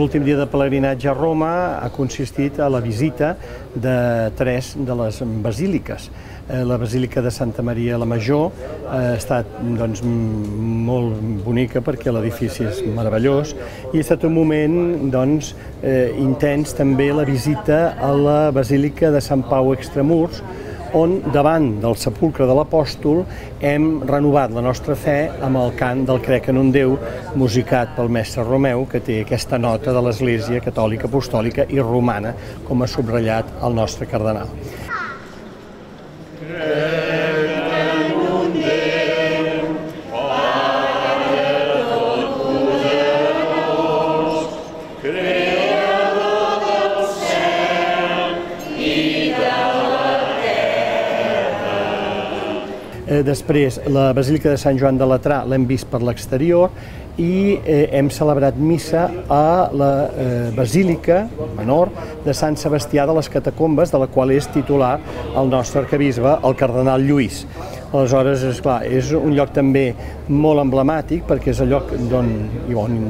L'últim dia de pelegrinatge a Roma ha consistit a la visita de tres de les basíliques. La Basílica de Santa Maria la Major ha estat molt bonica perquè l'edifici és meravellós i ha estat un moment intens també la visita a la Basílica de Sant Pau Extramurs, on davant del sepulcre de l'apòstol hem renovat la nostra fe amb el cant del Crec en un Déu, musicat pel mestre Romeu, que té aquesta nota de l'Església catòlica, apostòlica i romana, com ha subratllat el nostre cardenal. Després, la Basílica de Sant Joan de Latrà l'hem vist per l'exterior i hem celebrat missa a la Basílica Menor de Sant Sebastià de les Catacombes, de la qual és titular el nostre arquebisbe, el cardenal Lluís. Aleshores, esclar, és un lloc també molt emblemàtic perquè és el lloc d'on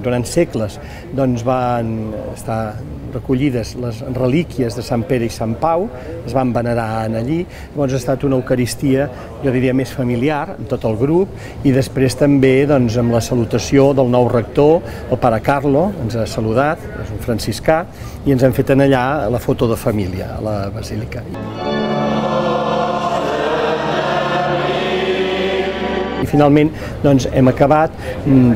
durant segles van estar recollides les relíquies de Sant Pere i Sant Pau, es van venerar allí. Llavors ha estat una eucaristia, jo diria, més familiar, amb tot el grup, i després també amb la salutació del nou rector, el pare Carlo, ens ha saludat, és un franciscà, i ens han fet allà la foto de família a la Basílica. I finalment hem acabat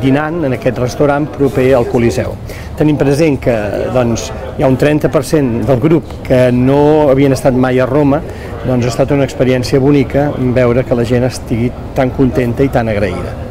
dinant en aquest restaurant proper al Coliseu. Tenim present que hi ha un 30% del grup que no havien estat mai a Roma, ha estat una experiència bonica veure que la gent estigui tan contenta i tan agraïda.